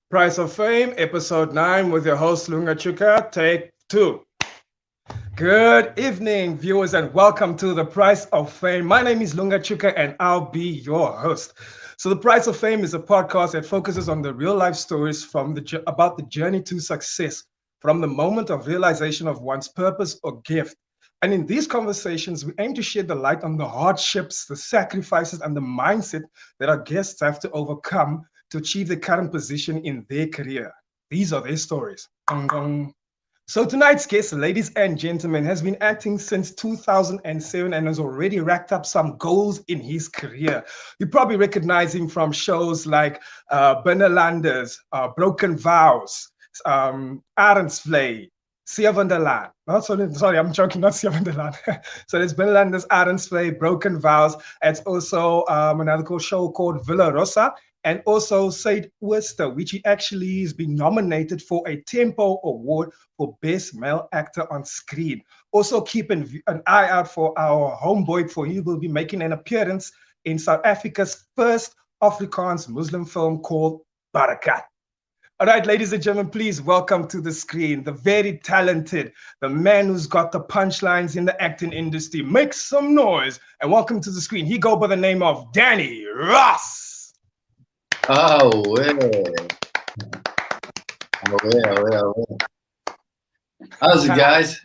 Price of Fame, episode 9, with your host Lunga Tshuka, take 2. Good evening, viewers, and welcome to the Price of Fame. My name is Lunga Tshuka, and I'll be your host. So, the Price of Fame is a podcast that focuses on the real life stories about the journey to success, from the moment of realization of one's purpose or gift. And in these conversations, we aim to shed the light on the hardships, the sacrifices, and the mindset that our guests have to overcome to achieve the current position in their career. These are their stories. Dong, dong. So tonight's guest, ladies and gentlemen, has been acting since 2007 and has already racked up some goals in his career. You probably recognize him from shows like Binnenlanders, Broken Vows, Arendsvlei, Sia van der Laan. Oh, sorry, I'm joking, not Sia van der Laan. So there's Binnenlanders, Arendsvlei, Broken Vows. It's also another show called Villa Rosa, and also Said Worcester, which he actually has been nominated for a Tempo Award for Best Male Actor on Screen. Also keep an eye out for our homeboy, for he will be making an appearance in South Africa's first Afrikaans Muslim film called Barakat. All right, ladies and gentlemen, please welcome to the screen the very talented, the man who's got the punchlines in the acting industry. Make some noise and welcome to the screen. He go by the name of Danny Ross. Oh, well. Oh, well. How's it, guys?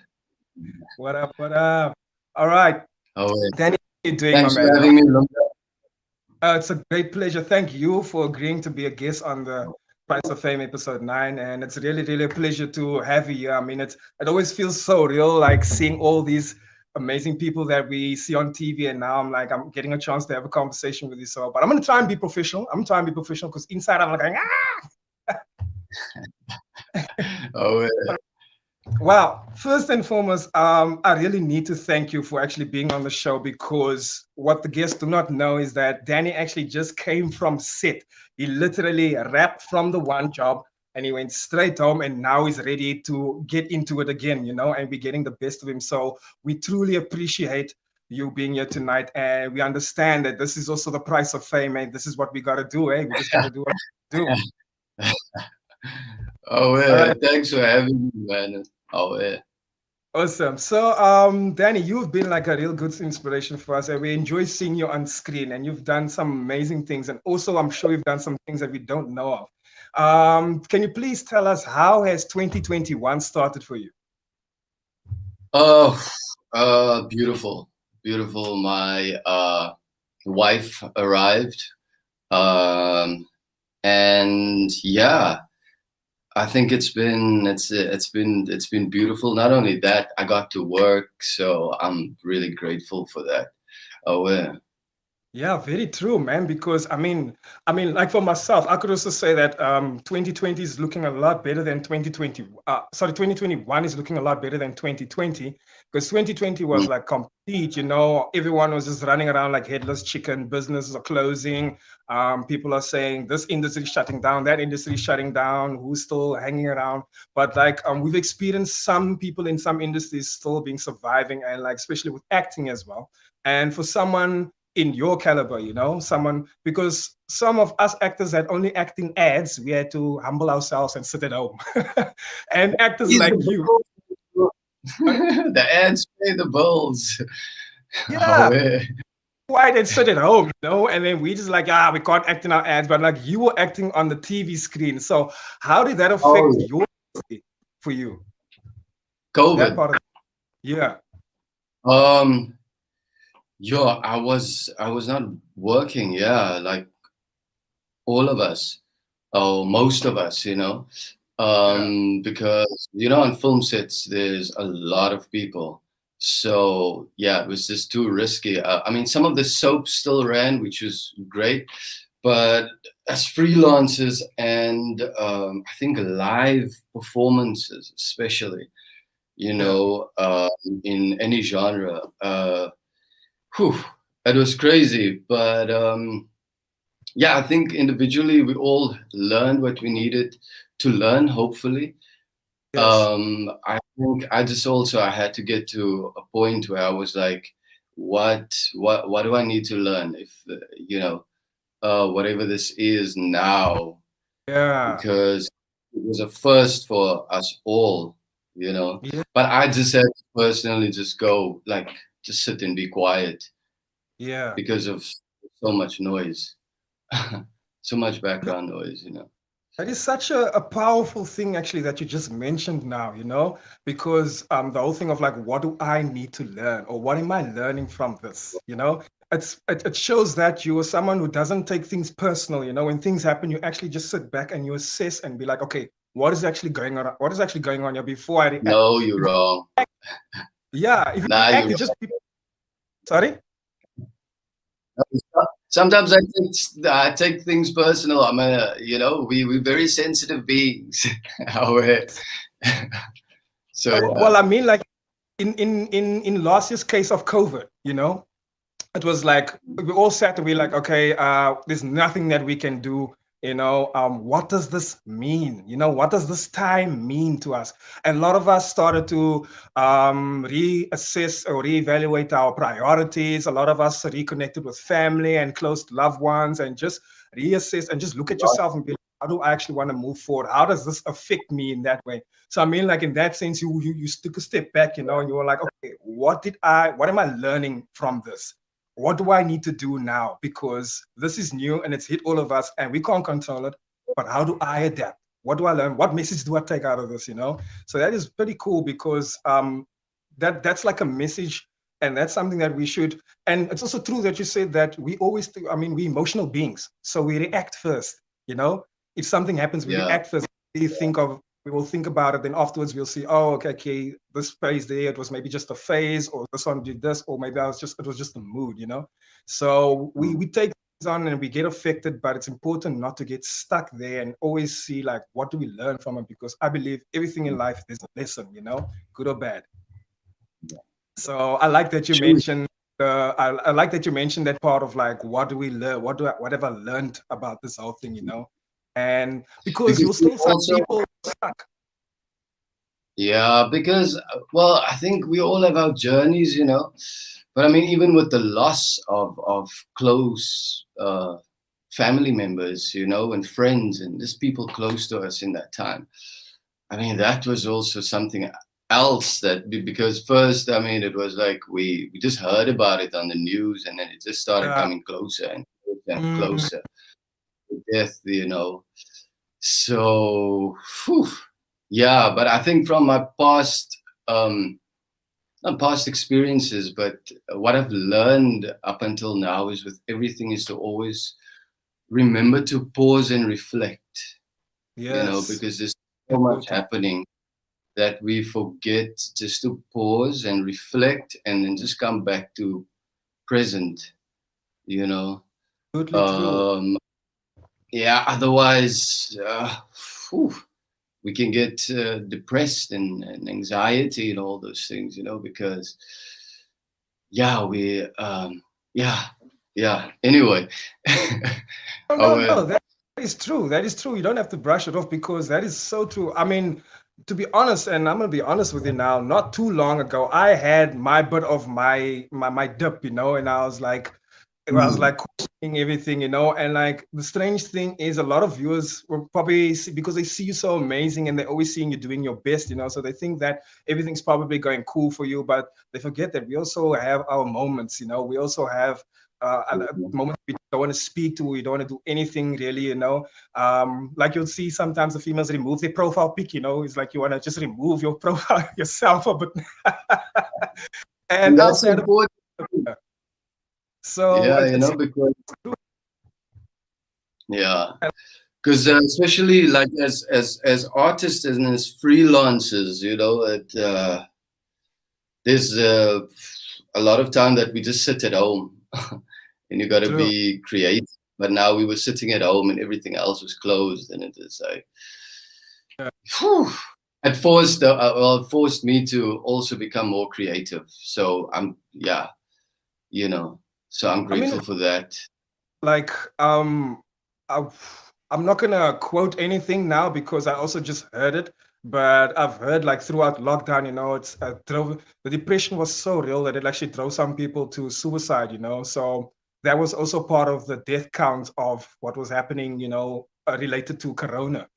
What up, what up? All right. Oh, well. Danny, how you doing, Thanks my for man? having me, Lunga. It's a great pleasure. Thank you for agreeing to be a guest on the Price of Fame episode 9. And it's really, really a pleasure to have you here. I mean, it always feels so real, like seeing all these amazing people that we see on TV. And now I'm getting a chance to have a conversation with you. So, but I'm going to try and be professional. I'm trying to be professional because inside I'm like, Oh, well. Well, first and foremost, I really need to thank you for actually being on the show, because what the guests do not know is that Danny actually just came from set. He literally wrapped from the one job and he went straight home, and now he's ready to get into it again, and we're getting the best of him. So we truly appreciate you being here tonight, and we understand that this is also the price of fame, and this is what we got to do, eh? We just got to do what we do. Oh, All well. right. Thanks for having me, man. Oh, well. Awesome. So, Danny, you've been like a real good inspiration for us, and we enjoy seeing you on screen. And you've done some amazing things, and also I'm sure you've done some things that we don't know of. Can you please tell us, how has 2021 started for you? Oh, beautiful. Beautiful. My wife arrived. Um, and yeah, I think it's been beautiful. Not only that, I got to work, so I'm really grateful for that. Oh, yeah. Yeah, very true, man. Because like for myself, I could also say that 2020 is looking a lot better than 2020. 2021 is looking a lot better than 2020, because 2020 was Mm. like complete. Everyone was just running around like headless chicken. Businesses are closing. People are saying this industry is shutting down, that industry is shutting down. Who's still hanging around? But like we've experienced some people in some industries still being surviving, and like especially with acting as well. And for someone in your caliber, someone, because some of us actors that only act in ads, we had to humble ourselves and sit at home. And actors He's like the you, bill. The ads pay the bills. Oh, yeah, yeah. why they sit at home, and then we just like, we can't act in our ads, but like you were acting on the TV screen. So how did that affect Oh, your for you? That COVID. part of yeah. Um, yo, I was not working. Yeah, like all of us, or most of us, Yeah. because on film sets there's a lot of people. So yeah, it was just too risky. I mean, some of the soaps still ran, which was great, but as freelancers and I think live performances, especially, Yeah. in any genre, whew, it was crazy. But yeah, I think individually we all learned what we needed to learn, hopefully. Yes. I think I had to get to a point where I was like, what do I need to learn, if whatever this is now. Yeah. because it was a first for us all, you know. Yeah. But I just had to personally just go, like, just sit and be quiet Yeah. because of so much noise, so much background noise, you know. That is such a powerful thing, actually, that you just mentioned now, because the whole thing of like, what do I need to learn, or what am I learning from this? It shows that you are someone who doesn't take things personal. When things happen, you actually just sit back and you assess and be like, okay, what is actually going on? What is actually going on here before I react? No, you're wrong. Yeah, if you Nah, react, you're you just sorry. wrong. Sometimes I take things personal. I'm a, you know, we're very sensitive beings. Our- so Well, I mean, like in last year's case of COVID, it was like we all sat and we like, okay, there's nothing that we can do. What does this mean? What does this time mean to us? And a lot of us started to reassess or reevaluate our priorities. A lot of us reconnected with family and close loved ones, and just reassess and just look at yourself and be like, how do I actually want to move forward? How does this affect me in that way? So I mean, like in that sense, you took a step back, and you were like, okay, what am I learning from this? What do I need to do now? Because this is new and it's hit all of us and we can't control it. But how do I adapt? What do I learn? What message do I take out of this? So that is pretty cool because that's like a message, and that's something that we should. And it's also true that you said that we always think, I mean, we emotional beings, so we react first. If something happens, we yeah. react first. We will think about it, then afterwards we'll see, oh, okay, this phase there, it was maybe just a phase, or this one did this, or maybe it was just a mood. So we take things on and we get affected, but it's important not to get stuck there and always see like, what do we learn from it? Because I believe everything in life there's a lesson, good or bad. So I like that you True. mentioned I like that you mentioned that part of like, what do we learn? What have I learned about this whole thing? And because Because you'll we still find also, people stuck. yeah, because, well, I think we all have our journeys, you know. But I mean, even with the loss of close family members, you know, and friends and just people close to us in that time, I mean, that was also something else because first, I mean, it was like we just heard about it on the news, and then it just started Yeah. coming closer and closer and Mm, closer to death, you know. So, whew, yeah, but I think from my past, not past experiences, but what I've learned up until now is with everything is to always remember to pause and reflect, you know, yes. because there's so much Important. happening that we forget just to pause and reflect and then just come back to present, you know. Absolutely true. Um, yeah, otherwise, whew, we can get depressed and anxiety and all those things, you know, because yeah, yeah, yeah. Anyway, No, no, our, no. That is true. That is true. You don't have to brush it off because that is so true. I mean, to be honest, and I'm gonna be honest with you now, not too long ago, I had my bit of my dip, and I was like questioning everything, and like the strange thing is a lot of viewers will probably see, because they see you so amazing and they're always seeing you doing your best, so they think that everything's probably going cool for you, but they forget that we also have our moments. We also have a moment we don't want to speak to, we don't want to do anything really. Like you'll see sometimes the females remove their profile pic. It's like you want to just remove your profile yourself a bit. And that's outside of important. so Yeah, it's, you it's know, because yeah, because especially like as artists and as freelancers, you know, there's a lot of time that we just sit at home, and you got to true. be creative. But now we were sitting at home and everything else was closed, and it is like, whew, it forced me to also become more creative. So yeah, you know, so I'm I mean, grateful for that. like I, I'm not gonna quote anything now because I also just heard it, but I've heard like throughout lockdown, it's drove the depression was so real that it actually drove some people to suicide. So that was also part of the death count of what was happening, related to Corona.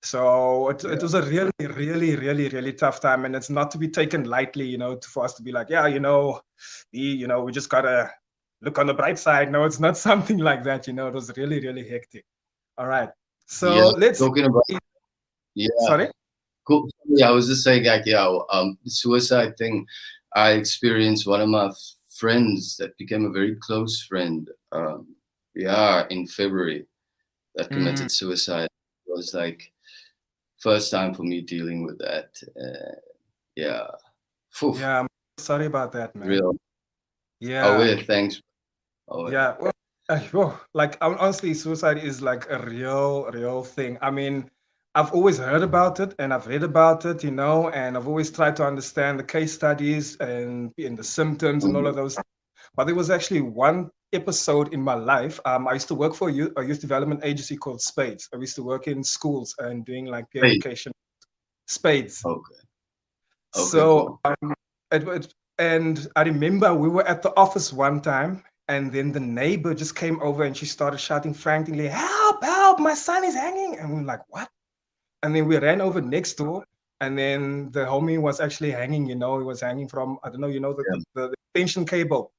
So it was a really, really, really, really tough time, and it's not to be taken lightly, for us to be like, yeah, we just gotta look on the bright side. No, it's not something like that. It was really, really hectic. All right, Yeah, so let's. talking about, yeah, Sorry. cool. Yeah, I was just saying, like, yeah, the suicide thing. I experienced one of my friends that became a very close friend. Yeah, in February, that Mm, committed suicide. It was like first time for me dealing with that. Yeah, phew, yeah, I'm sorry about that, man. real. Oh, Yeah, yeah, thanks. Oh, yeah. Well, like honestly, suicide is like a real, real thing. I mean, I've always heard about it and I've read about it, and I've always tried to understand the case studies and the symptoms and all mhm. of those. But there was actually one episode in my life. I used to work for a youth development agency called Spades. I used to work in schools and doing like peer Hey, education. Spades. okay, okay, So cool. and I remember we were at the office one time, and then the neighbor just came over and she started shouting frantically, "Help! Help! My son is hanging!" And we were like, "What?" And then we ran over next door, and then the homie was actually hanging. He was hanging from, I don't know, the extension cable.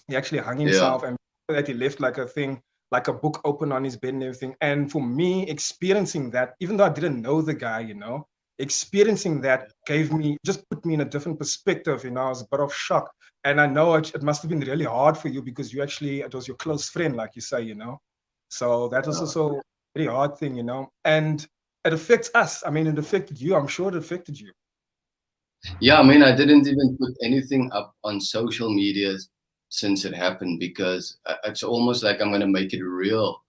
He actually hung Yeah, himself, and that he left like a thing, like a book open on his bed and everything. And for me, experiencing that, even though I didn't know the guy, experiencing that gave me, just put me in a different perspective. I was a bit of shock, and I know it must have been really hard for you because it was your close friend, like you say. So that was yeah. also a very hard thing. And it affects us. I mean, it affected you. I'm sure it affected you. Yeah, I mean, I didn't even put anything up on social media since it happened because it's almost like I'm gonna make it real.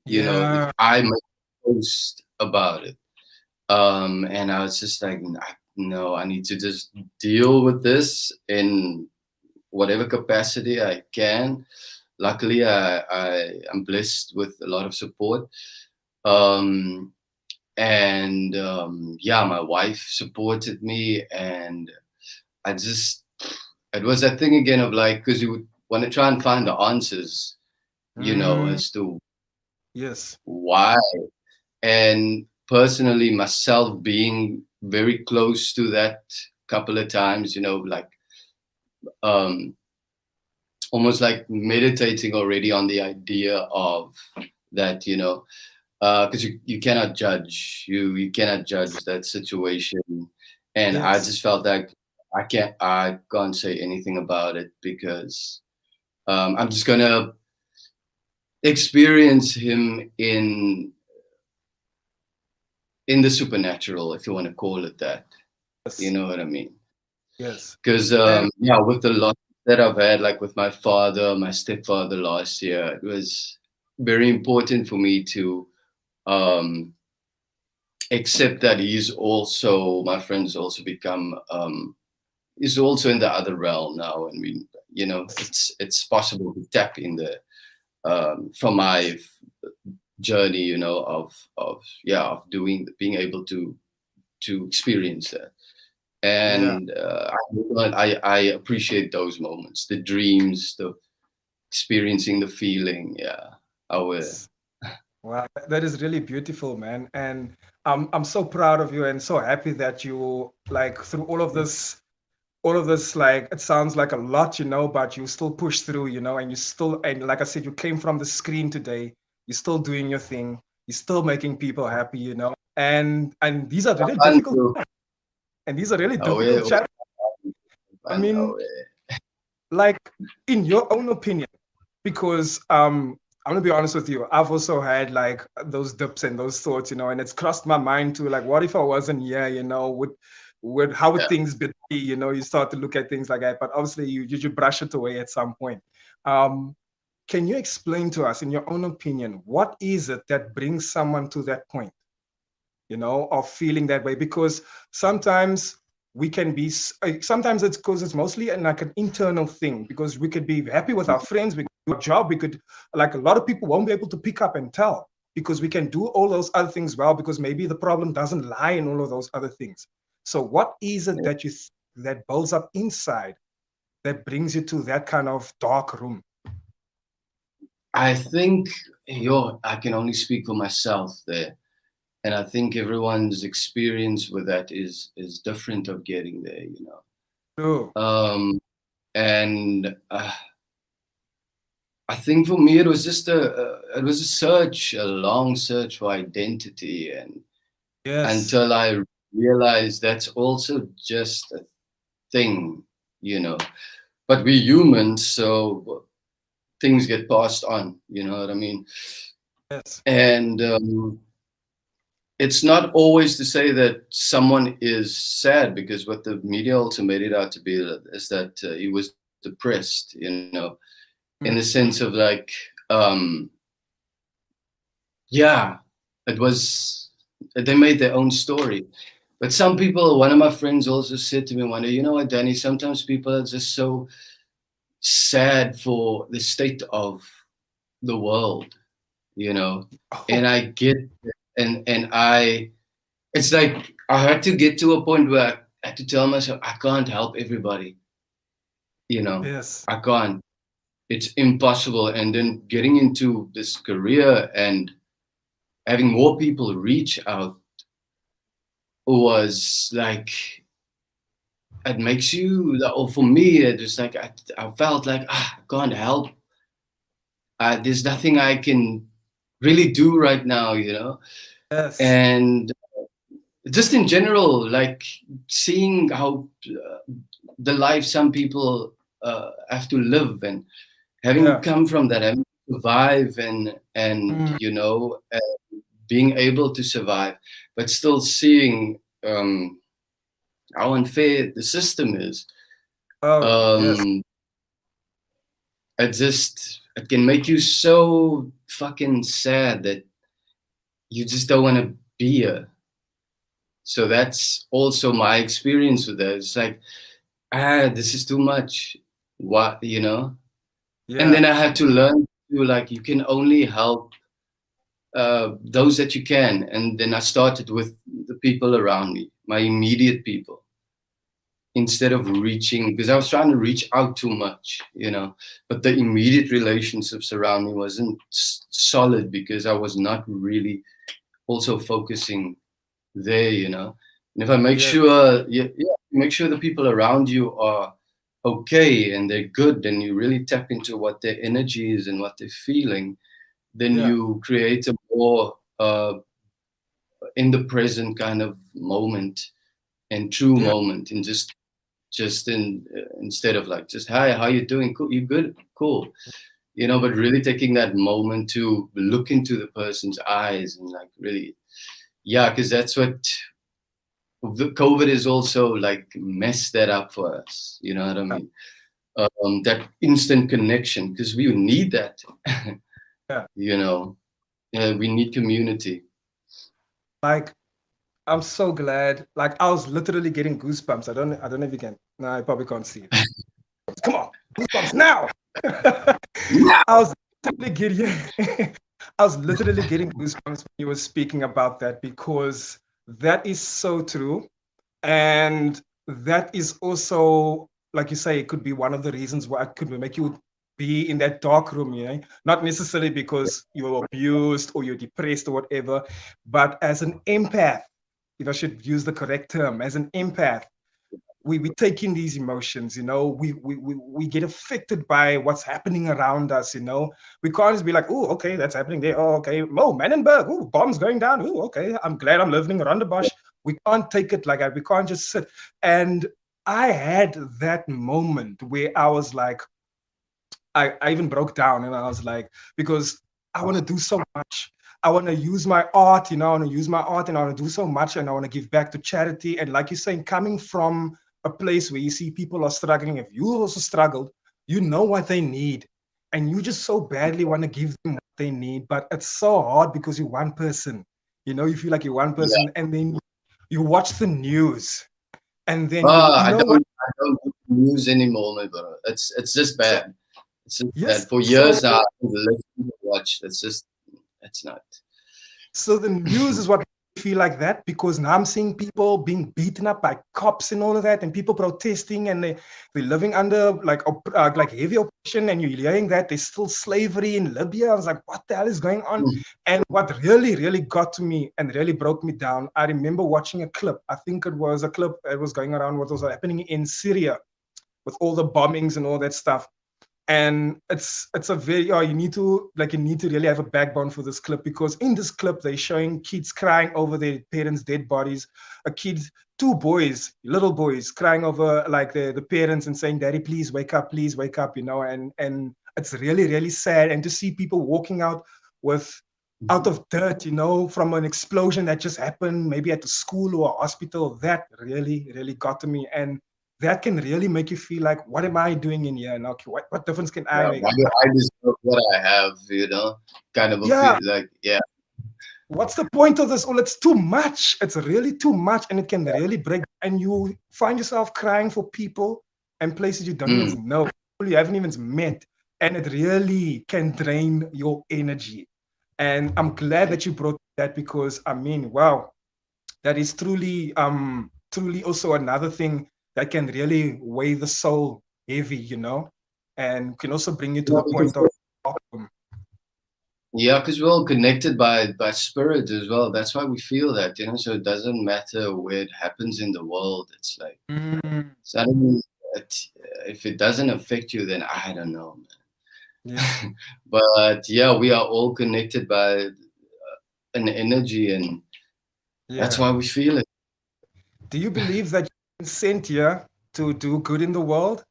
If Yeah. I make a post about it, and I was just like, no, I need to just deal with this in whatever capacity I can. Luckily, I am blessed with a lot of support. Um, and yeah, my wife supported me, and I just, it was that thing again of like, because you would want to try and find the answers, Mm, as to yes. why. And personally, myself being very close to that couple of times, like um, almost like meditating already on the idea of that, because you cannot judge, you cannot judge that situation. And I Yes. just felt like I can't say anything about it because I'm just gonna experience him in the supernatural, if you want to call it that. You Yes. know what I mean? Yes. Because And yeah, with the loss that I've had, like with my father, my stepfather last year, it was very important for me to um, accept that he's also, my friend's also become, he's also in the other realm now, and it's possible to tap in the from my journey, of being able to experience that. yeah. And I appreciate those moments, the dreams, the experiencing the feeling. Yeah, I will. Wow, that is really beautiful, man. And I'm so proud of you and so happy that you like through all of this, like it sounds like a lot, but you still push through, and you still, and like I said, you came from the screen today. You're still doing your thing. You're still making people happy, and these are really difficult, Until and these are really difficult oh, challenges. I I mean, know like in your own opinion, because I'm gonna be honest with you, I've also had like those dips and those thoughts, and it's crossed my mind to like, what if I wasn't here, would how would yeah. things be, you start to look at things like that, but obviously you brush it away at some point. um can you explain to us, in your own opinion, what is it that brings someone to that point, of feeling that way? Because sometimes we can be, sometimes it's because it's mostly like an internal thing, because we could be happy with our friends, we could do a job, we could, like a lot of people won't be able to pick up and tell because we can do all those other things well, because maybe the problem doesn't lie in all of those other things. So what is it that that builds up inside that brings you to that kind of dark room? I think I can only speak for myself there. And I think everyone's experience with that is different of getting there, you know. True. And I think for me it was just it was a search, a long search for identity, and Yes. until I realized that's also just a thing, you know. But we're humans, so things get passed on, you know what I mean? Yes. And it's not always to say that someone is sad, because what the media also made it out to be is that he was depressed, you know, in the Mm. sense of like, yeah, it was, they made their own story. But some people, one of my friends also said to me one day, you know what, Danny, sometimes people are just so sad for the state of the world, you know. Oh, And I get it. And I, it's like I had to get to a point where I had to tell myself I can't help everybody, you know. yes. I can't. It's impossible. And then getting into this career and having more people reach out was like, it makes you, or for me, it was like I felt like I can't help. There's nothing I can really do right now, you know. Yes. And just in general, like seeing how the life some people have to live, and having Yeah. come from that, having to survive, and Mm. you know, being able to survive, but still seeing how unfair the system is. Oh, yes. Um, it can make you so fucking sad that you just don't want to be here. So that's also my experience with that. It's like, this is too much. What, you know? And Yeah. then I had to learn to, like, you can only help those that you can. And then I started with the people around me, my immediate people, instead of reaching, because I was trying to reach out too much, you know. But the immediate relationships around me wasn't solid, because I was not really also focusing there, you know. And if I make Yes. sure, make sure the people around you are okay and they're good, and you really tap into what their energy is and what they're feeling, then Yeah. you create a more in the present kind of moment and true Yeah. moment, and just in instead of like just, hi, how you doing, cool, you good, cool, you know. But really taking that moment to look into the person's eyes and like really, yeah, because that's what the COVID is also like messed that up for us. You know what I mean? That instant connection, because we need that. Yeah. You know, we need community. Like, I'm so glad. Like, I was literally getting goosebumps. I don't know if you can. No, I probably can't see it. Come on, goosebumps now. Yeah. I was literally getting I was literally getting goosebumps when you were speaking about that, because that is so true. And that is also, like you say, it could be one of the reasons why it could make you be in that dark room, you know, not necessarily because you're abused or you're depressed or whatever, but as an empath, if I should use the correct term, as an empath, we take in these emotions, you know, we get affected by what's happening around us, you know. We can't just be like, oh, okay, that's happening there. Oh, okay. Oh, Manenberg, oh, bombs going down. Oh, okay. I'm glad I'm living around the bush. We can't take it like that. We can't just sit. And I had that moment where I was like, I even broke down, and I was like, because I want to do so much. I want to use my art, you know, I want to use my art, and I want to do so much, and I want to give back to charity. And like you're saying, coming from a place where you see people are struggling, if you also struggled, you know what they need. And you just so badly want to give them what they need. But it's so hard because you're one person. You know, you feel like you're one Yeah. person, and then you watch the news, and then you I know what? don't do news anymore, my brother. It's just So, bad. It's just yes, bad. For so years now, I listen to watch. It's just, it's not. so the news is what feel like that, because now I'm seeing people being beaten up by cops and all of that, and people protesting, and they're living under like heavy oppression, and you're hearing that there's still slavery in Libya. I was like, what the hell is going on? Mm. And what really, really got to me and really broke me down, I remember watching a clip. I think it was a clip that was going around what was happening in Syria with all the bombings and all that stuff. And it's a very you need to really have a backbone for this clip, because in this clip they're showing kids crying over their parents' dead bodies, a kid, two boys, little boys, crying over like the parents and saying, daddy, please wake up, and it's really, really sad. And to see people walking out with out of dirt, from an explosion that just happened maybe at the school or a hospital, that really, really got to me. And that can really make you feel like, what am I doing in here? And okay, what difference can I Yeah, make? why do I deserve what I have? Kind of a Yeah, feel like, yeah. what's the point of this? Oh, it's too much. It's really too much, and it can really break. And you find yourself crying for people and places you don't Mm. even know, people you haven't even met, and it really can drain your energy. And I'm glad that you brought that, because I mean, wow, that is truly also another thing that can really weigh the soul heavy, and can also bring you to Yeah, the point of because we're all connected by spirit as well. That's why we feel that. So it doesn't matter where it happens in the world. It's like mm, suddenly, if it doesn't affect you, then I don't know, yeah, man. But yeah, we are all connected by an energy, and that's yeah. why we feel it. Do you believe that you've been sent here to do good in the world,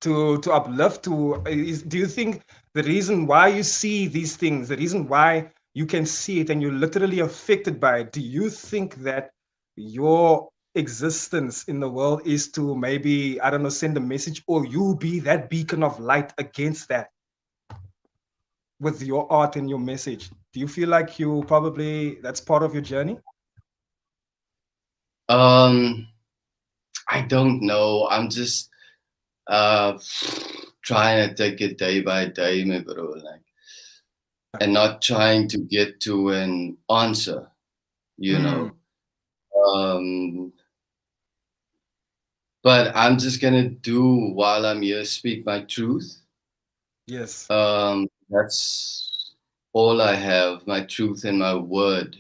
to uplift, do you think the reason why you see these things, the reason why you can see it and you're literally affected by it, do you think that your existence in the world is to maybe, I don't know, send a message, or you be that beacon of light against that with your art and your message? Do you feel like that's part of your journey? Um, I don't know. I'm just uh trying to take it day by day, my bro, like, and not trying to get to an answer, you Mm, know. Um, but I'm just gonna do while I'm here, speak my truth. yes, That's all I have, my truth and my word.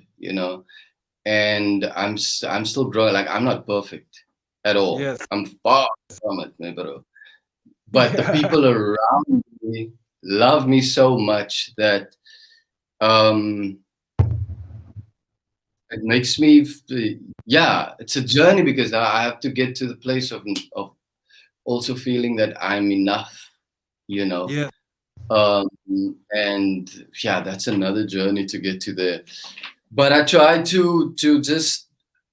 And I'm still growing. Like, I'm not perfect at all. yes. I'm far from it, my bro. But the Yeah. people around me love me so much that um, it makes me, yeah, it's a journey, because I have to get to the place of also feeling that I'm enough, you know. Yeah. Um, and yeah, that's another journey to get to there. But I try to just,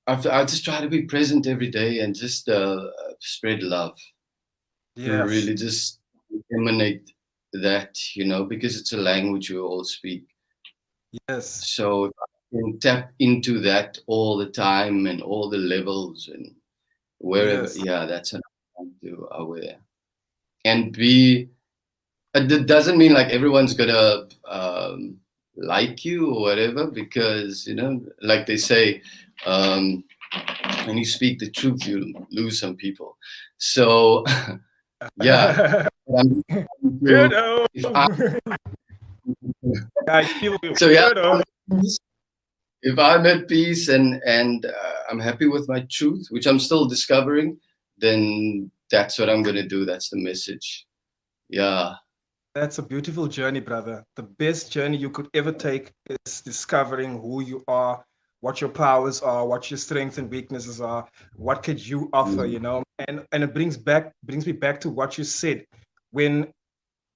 I just try to be present every day and just spread love, Yes. really just emanate that, because it's a language we all speak. Yes. So if I can tap into that all the time and all the levels and wherever, Yes. yeah, that's what I'm trying to aware and be. It doesn't mean like everyone's gonna like you or whatever, because like they say, um, when you speak the truth, you lose some people. So yeah, but I'm Weirdo. if I I feel you. so yeah, Weirdo. if I'm at peace and I'm happy with my truth, which I'm still discovering, then that's what I'm gonna do. That's the message. Yeah. That's a beautiful journey, brother. The best journey you could ever take is discovering who you are, what your powers are, what your strengths and weaknesses are, what could you offer, Mm. And it brings me back to what you said. When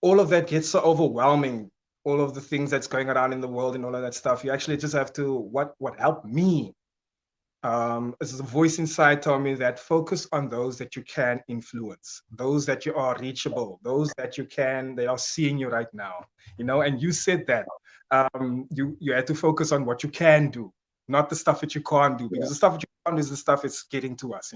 all of that gets so overwhelming, all of the things that's going around in the world and all of that stuff, you actually just have to, what helped me, as a voice inside told me, that focus on those that you can influence, those that you are reachable, those that they are seeing you right now, and you said that, you had to focus on what you can do, not the stuff that you can't do, Yeah. because the stuff that you can't do is the stuff that's getting to us.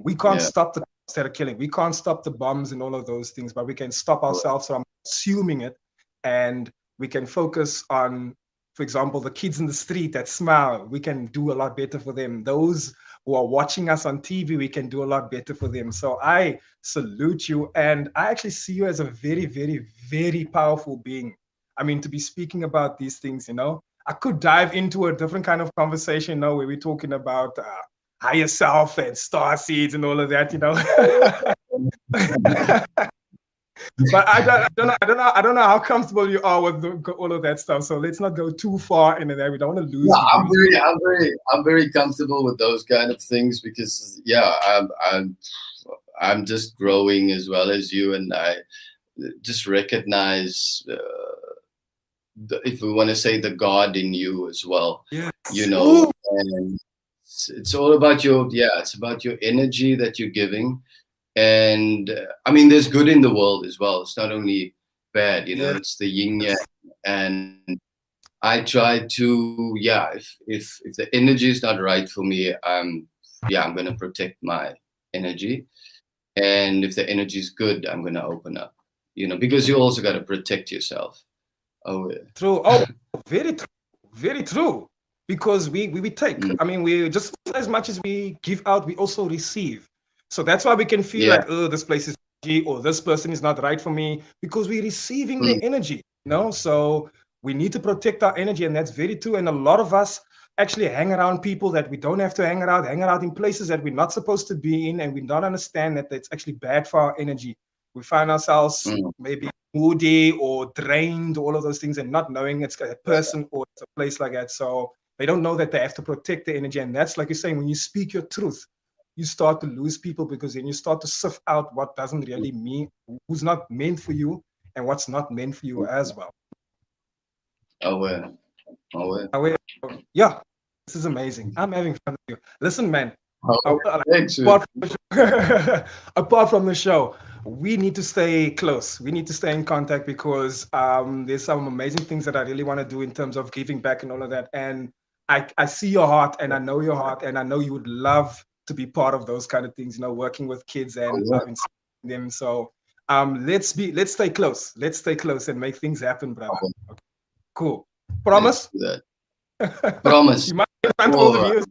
We can't Yeah. stop the cops that are killing, we can't stop the bombs and all of those things, but we can stop ourselves from assuming it, and we can focus on for example, the kids in the street that smile, we can do a lot better for them. Those who are watching us on TV, we can do a lot better for them. So I salute you. And I actually see you as a very, very, very powerful being. I mean, to be speaking about these things, I could dive into a different kind of conversation now where we're talking about higher self and star seeds and all of that, But I don't know how comfortable you are with all of that stuff. So let's not go too far into that. We don't want to lose. No, I'm very comfortable with those kind of things because I'm just growing as well as you, and I just recognize, if we want to say, the God in you as well. Yes. And it's all about it's about your energy that you're giving. And I mean, there's good in the world as well. It's not only bad, it's the yin yang. And I try to, if the energy is not right for me, I'm going to protect my energy. And if the energy is good, I'm going to open up, because you also got to protect yourself. Oh, yeah. True. Oh, very true. Very true. Because we take, I mean, we just as much as we give out, we also receive. So that's why we can feel like, oh, this place is energy, or this person is not right for me, because we're receiving the energy, So we need to protect our energy, and that's very true. And a lot of us actually hang around people that we don't have to hang around in places that we're not supposed to be in, and we don't understand that it's actually bad for our energy. We find ourselves maybe moody or drained, all of those things, and not knowing it's a person or it's a place like that. So they don't know that they have to protect the energy. And that's like you're saying, when you speak your truth, you start to lose people, because then you start to sift out what doesn't really mean, who's not meant for you, and what's not meant for you as well. Aware. Yeah, this is amazing. I'm having fun with you. Listen, man, apart from the show, we need to stay close. We need to stay in contact, because there's some amazing things that I really want to do in terms of giving back and all of that. And I see your heart, and I know your heart, and I know you would love to be part of those kind of things, working with kids and inspiring them. So let's stay close. Let's stay close and make things happen, brother. Okay. Cool. Promise? Promise. You might be in front of all the viewers.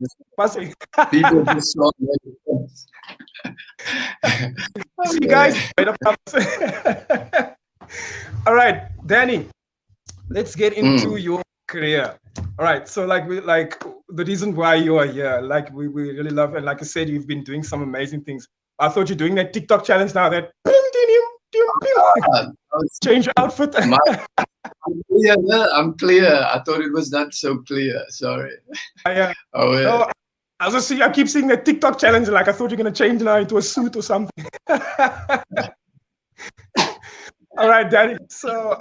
People just saw see you guys. All right, Danny, let's get into your career. All right, so like the reason why you are here, like we really love, and like I said, you've been doing some amazing things. I thought you're doing that TikTok challenge now, that change your outfit. I'm clear. I thought it was not so clear. Sorry. No, I keep seeing that TikTok challenge. Like I thought you're gonna change now into a suit or something. All right, Danny. So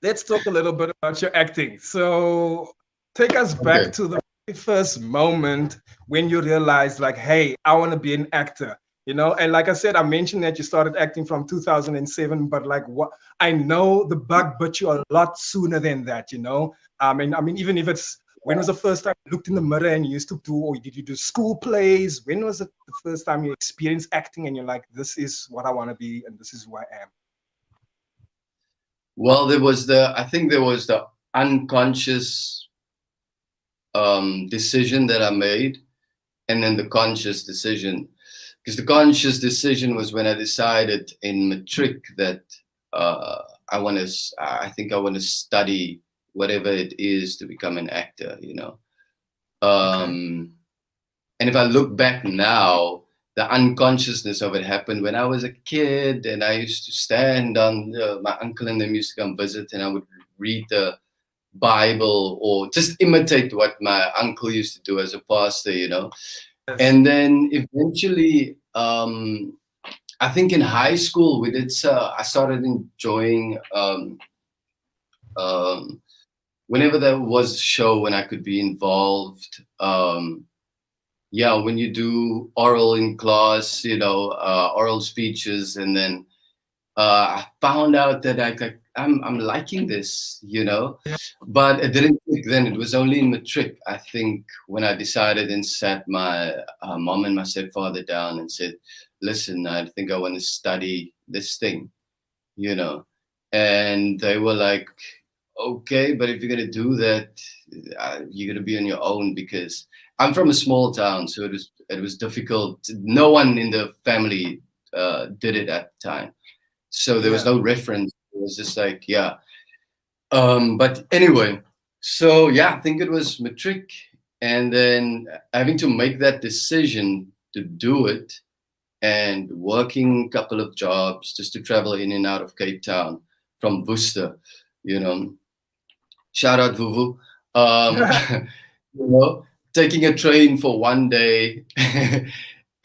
let's talk a little bit about your acting. So take us back to the first moment when you realized, like, hey, I want to be an actor. And like I said, I mentioned that you started acting from 2007, but like I know the bug bit you a lot sooner than that, I mean, even if it's, when was the first time you looked in the mirror and you used to do, or did you do school plays? When was it the first time you experienced acting and you're like, this is what I want to be and this is who I am? Well, I think there was the unconscious decision that I made, and then the conscious decision. Because the conscious decision was when I decided in matric that I think I want to study whatever it is to become an actor, And if I look back now, the unconsciousness of it happened when I was a kid, and I used to stand on my uncle and them used to come visit, and I would read the Bible or just imitate what my uncle used to do as a pastor, Yes. And then eventually, I think in high school I started enjoying whenever there was a show when I could be involved. When you do oral in class, oral speeches, and then I found out that I'm liking this, but it didn't click then. It was only in matric, I think, when I decided and sat my mom and my stepfather down and said, listen, I think I want to study this thing, And they were like, okay, but if you're gonna do that, you're gonna be on your own, because I'm from a small town, so it was difficult. No one in the family did it at the time, so there was Yeah. no reference. It was just like, yeah. But anyway, so yeah, I think it was matric, and then having to make that decision to do it, and working a couple of jobs just to travel in and out of Cape Town from Worcester, you know. Shout out Vuvu. Um, you know, taking a train for one day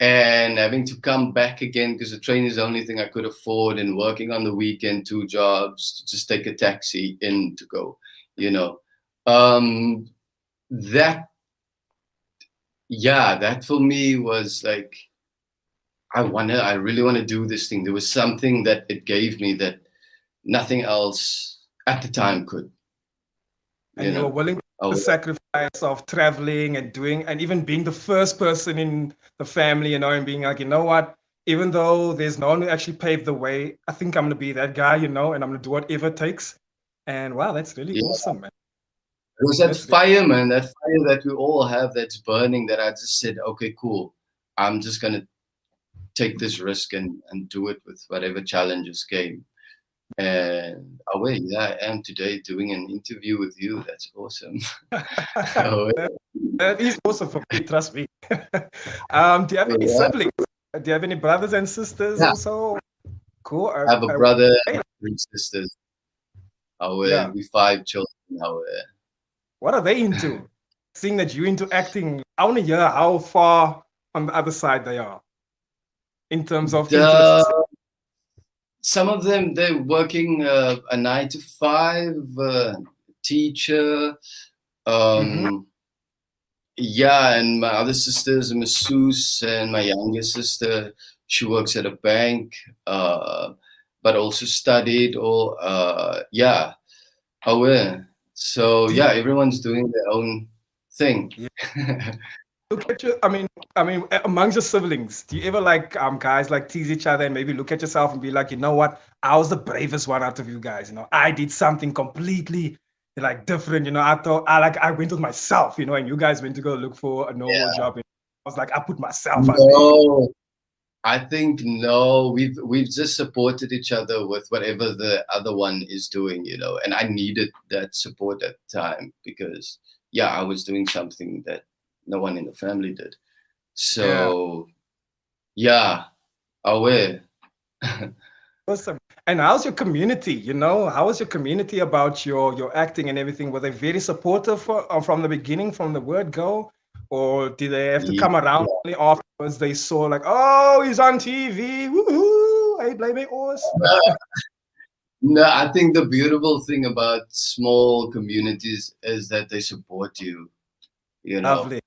and having to come back again because the train is the only thing I could afford, and working on the weekend, two jobs to just take a taxi in to go, you know. Um, that, yeah, that for me was like, I really want to do this thing. There was something that it gave me that nothing else at the time could, you And you were know. willing to Oh, the sacrifice of traveling and doing, and even being the first person in the family, and being like, you know what, even though there's no one who actually paved the way, I think I'm going to be that guy, and I'm going to do whatever it takes. And wow, that's really yeah. awesome, man. It was that That's very, fire, man, that fire that we all have that's burning, that I just said, okay, cool. I'm just gonna take this risk and do it with whatever challenges came. And away, yeah, I am today doing an interview with you. That's awesome. Oh, that, that is awesome for me, trust me. Do you have any yeah. siblings? Do you have any brothers and sisters Yeah, also? Cool. I have a brother and 3 sisters. Yeah. We 5 children. What are they into? Seeing that you into acting, I want to hear how far on the other side they are in terms of The, interests. some of them, they're working a 9 to 5, teacher. Hmm. Um, Yeah, and my other sister is a masseuse, and my younger sister, she works at a bank, but also studied. Or yeah, aware. So Do you yeah, everyone's doing their own thing. yeah, look at your, amongst your siblings, do you ever like guys like tease each other and maybe look at yourself and be like, you know what, I was the bravest one out of you guys. I did something completely like different. I thought I went with myself, and you guys went to go look for a normal Yeah. job. I was like, I put myself out there. No, I think no. We've just supported each other with whatever the other one is doing, And I needed that support at the time because yeah, I was doing something that no one in the family did. Yeah. So yeah, aware. Awesome. And how's your community? How is your community about your acting and everything? Were they very supportive from the beginning, from the word go? Or did they have to Yeah. come around only afterwards they saw like, oh, he's on TV. Woohoo! I blame it us. No, I think the beautiful thing about small communities is that they support you, you know, Lovely.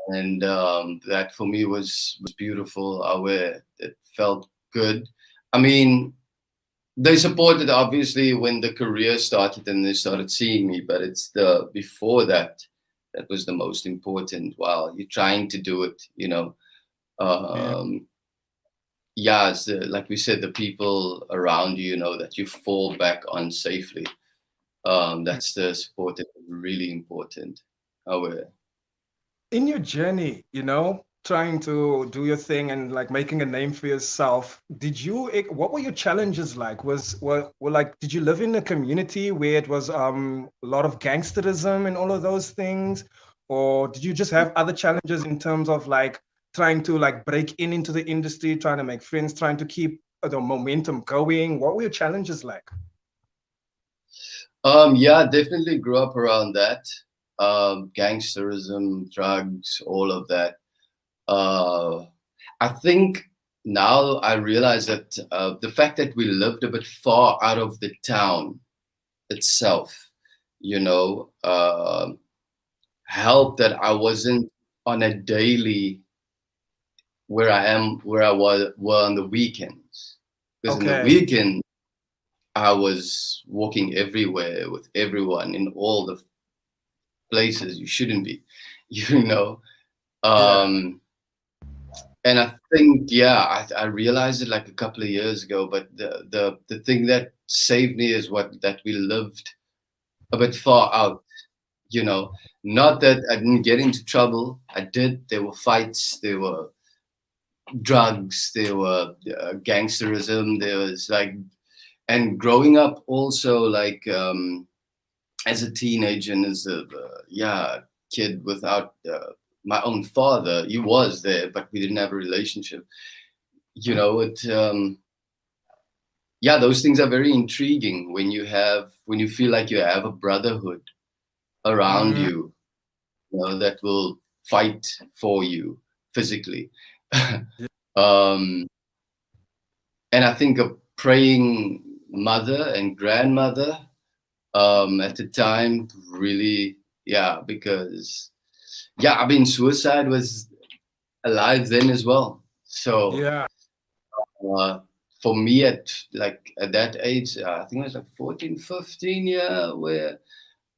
and that for me was beautiful. Aware, it felt good. I mean, they supported obviously when the career started and they started seeing me, but it's the before that that was the most important while you're trying to do it. Yeah. Um, yeah, it's like we said, the people around you, that you fall back on safely. That's the support that is really important. Aware. In your journey, trying to do your thing and like making a name for yourself, what were your challenges like? Were like, did you live in a community where it was a lot of gangsterism and all of those things? Or did you just have other challenges in terms of like trying to like break into the industry, trying to make friends, trying to keep the momentum going? What were your challenges like? Yeah, definitely grew up around that. Gangsterism, drugs, all of that. Uh, I think now I realize that the fact that we lived a bit far out of the town itself, you know, uh, helped that I wasn't on a daily where I was were on the weekends. Because in the Okay. weekend I was walking everywhere with everyone in all the places you shouldn't be, you know. Yeah. Um, and I think, yeah, I realized it like a couple of years ago. But the thing that saved me is what that we lived. a bit far out, you know. Not that I didn't get into trouble. I did. There were fights. There were drugs. There were gangsterism. There was like, and growing up also like as a teenager and as a kid without my own father. He was there, but we didn't have a relationship. You know, those things are very intriguing when you feel like you have a brotherhood around Mm, you, you know, that will fight for you physically. yeah, um, and I think a praying mother and grandmother at the time really, because I mean, suicide was alive then as well. So yeah, uh, for me at that age, I think it was like 14, 15, yeah, where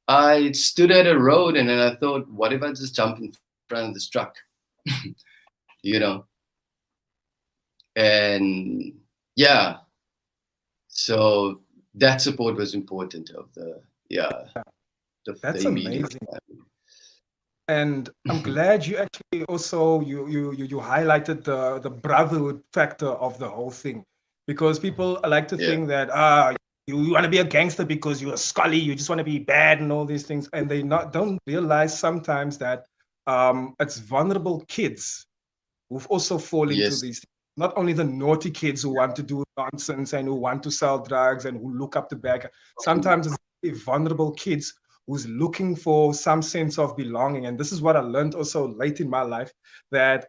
I stood at a road and then I thought, what if I just jump in front of this truck? You know? And yeah, so that support was important of the that's immediate amazing. family. And I'm glad you actually also you highlighted the brotherhood factor of the whole thing, because people like to Yeah. think that you want to be a gangster because you're a scully, you just want to be bad and all these things, and they not don't realize sometimes that it's vulnerable kids who've also fall into Yes. these. Not only the naughty kids who want to do nonsense and who want to sell drugs and who look up the back. Sometimes it's vulnerable kids who's looking for some sense of belonging. And this is what I learned also late in my life, that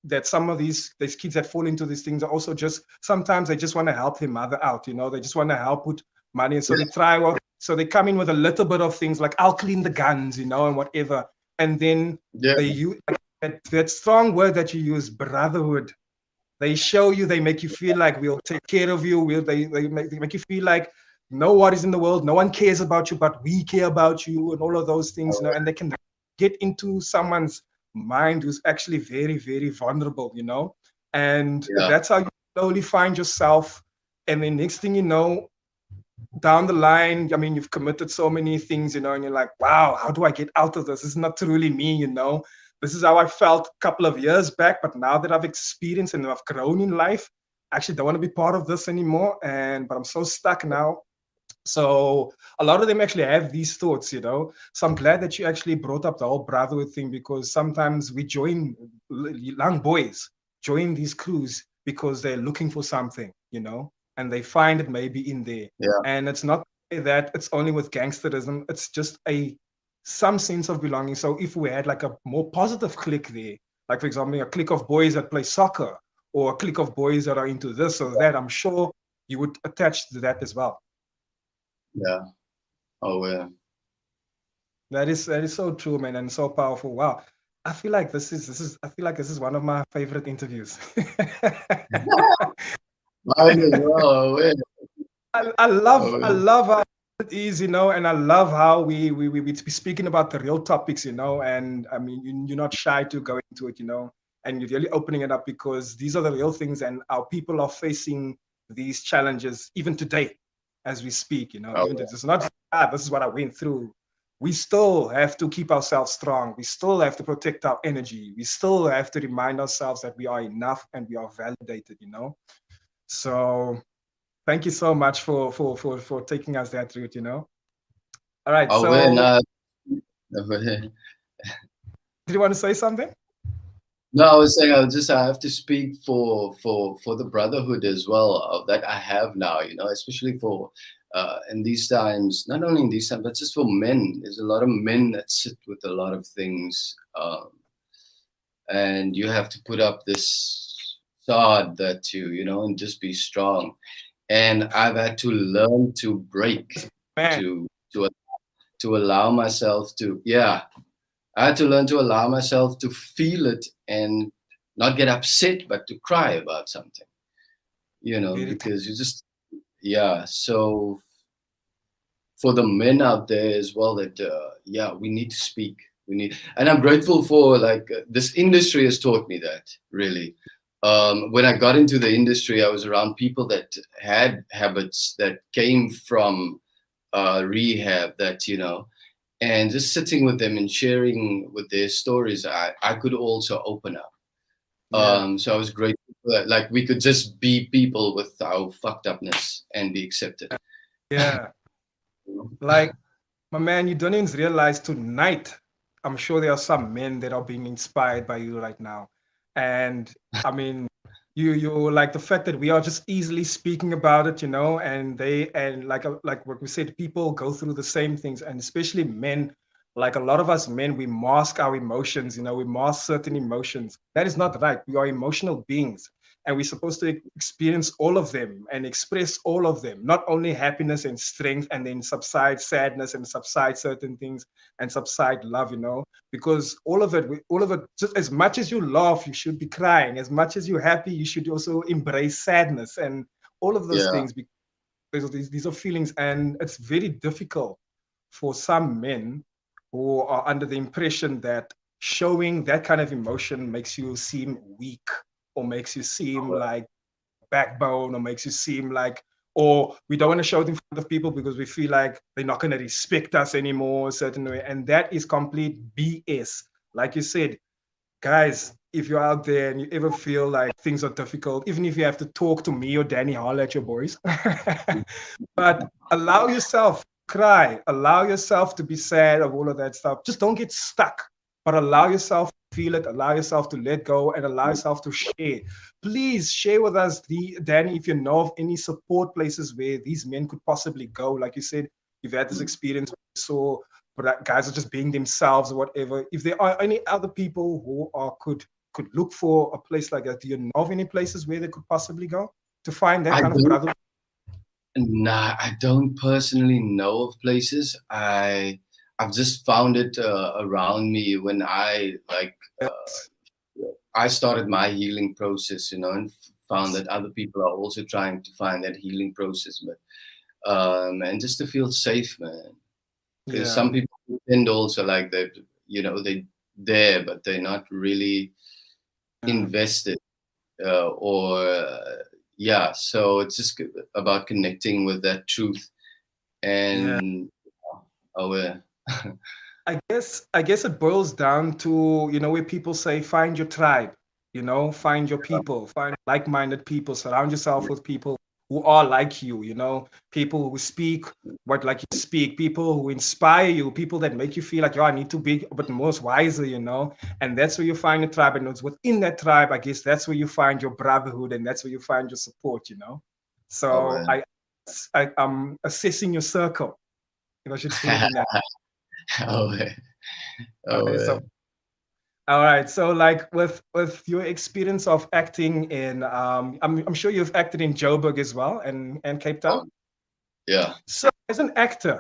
that some of these kids that fall into these things are also just sometimes they just want to help their mother out. You know, they just want to help with money, and so they try. Well, so they come in with a little bit of things like I'll clean the guns, you know, and whatever, and then Yeah. they use that strong word that you use, brotherhood. They show you, they make you feel like we'll take care of you. They make you feel like no worries in the world, no one cares about you, but we care about you, and all of those things, you know, and they can get into someone's mind who's actually very, very vulnerable, you know. And Yeah. that's how you slowly find yourself. And then next thing you know, down the line, I mean, you've committed so many things, you know, and you're like, wow, how do I get out of this? This is not truly me, you know. This is how I felt a couple of years back, but now that I've experienced and I've grown in life, I actually don't want to be part of this anymore. But I'm so stuck now. So a lot of them actually have these thoughts, you know. So I'm glad that you actually brought up the whole brotherhood thing, because sometimes we join young boys join these crews because they're looking for something, you know, and they find it maybe in there. Yeah. And it's not that it's only with gangsterism, it's just a some sense of belonging. So if we had like a more positive clique there, like for example, a clique of boys that play soccer or a clique of boys that are into this or that, I'm sure you would attach to that as well. Yeah. Oh, yeah. That is so true, man, and so powerful. Wow. I feel like this is I feel like this is one of my favorite interviews. Mine as well. Oh, yeah. I Oh, love how it is, you know, and I love how we speaking about the real topics, you know, and I mean you're not shy to go into it, you know, and you're really opening it up because these are the real things, and our people are facing these challenges even today as we speak, you know, oh, even though it's not this is what I went through. We still have to keep ourselves strong. We still have to protect our energy. We still have to remind ourselves that we are enough and we are validated, you know. So thank you so much for taking us that route, you know. All right. oh, yeah. So No, did you want to say something? no, I was saying I have to speak for the brotherhood as well that I have now, you know, especially for in these times, not only in these times, but just for men. There's a lot of men that sit with a lot of things, and you have to put up this facade that you know, and just be strong. And I've had to learn to break, Man, to to to allow myself to, I had to learn to allow myself to feel it and not get upset, but to cry about something, you know, very because you just, So for the men out there as well, that, we need to speak. And I'm grateful for like this industry has taught me that really. When I got into the industry, I was around people that had habits that came from rehab that, and just sitting with them and sharing with their stories, I could also open up. Yeah. So I was grateful for that. Like we could just be people with our fucked upness and be accepted. Yeah. Like, my man, you don't even realize tonight. I'm sure there are some men that are being inspired by you right now. And I mean, you like the fact that we are just easily speaking about it, and like what we said, people go through the same things, and especially men. Like a lot of us men, we mask our emotions, we mask certain emotions. That is not right. We are emotional beings, and we're supposed to experience all of them and express all of them, not only happiness and strength, and then subside sadness and subside certain things and subside love, because all of it, just as much as you laugh, you should be crying. As much as you're happy, you should also embrace sadness and all of those Yeah. things, because these are feelings, and it's very difficult for some men who are under the impression that showing that kind of emotion makes you seem weak, or makes you seem like backbone, or makes you seem like, or we don't want to show it in front of people because we feel like they're not going to respect us anymore a certain way, and that is complete BS. Like you said, guys, if you're out there and you ever feel like things are difficult, even if you have to talk to me or Danny, holler at your boys. But allow yourself to cry, allow yourself to be sad of all of that stuff. Just don't get stuck, but allow yourself to feel it, allow yourself to let go, and allow yourself to share. Please share with us, Danny, if you know of any support places where these men could possibly go. Like you said, you've had this experience, so but guys are just being themselves or whatever. If there are any other people who could look for a place like that, do you know of any places where they could possibly go to find that I kind of don't. brother? Nah, I don't personally know of places. I've just found it around me when Yes. I started my healing process, and found that other people are also trying to find that healing process, but and just to feel safe, man. Because Yeah. some people pretend also like that, they there, but they're not really Yeah. invested, or yeah. So it's just about connecting with that truth Yeah. and our I guess it boils down to, where people say find your tribe, find your people, find like-minded people, surround yourself with people who are like you, people who speak what like you speak, people who inspire you, people that make you feel like, I need to be a bit more wiser, and that's where you find a tribe. And it's within that tribe, I guess that's where you find your brotherhood, and that's where you find your support. So our I'm assessing your circle, if I should put it in that. our So our all right. So like with your experience of acting in I'm sure you've acted in Joburg as well, and Cape Town. oh, yeah. So as an actor,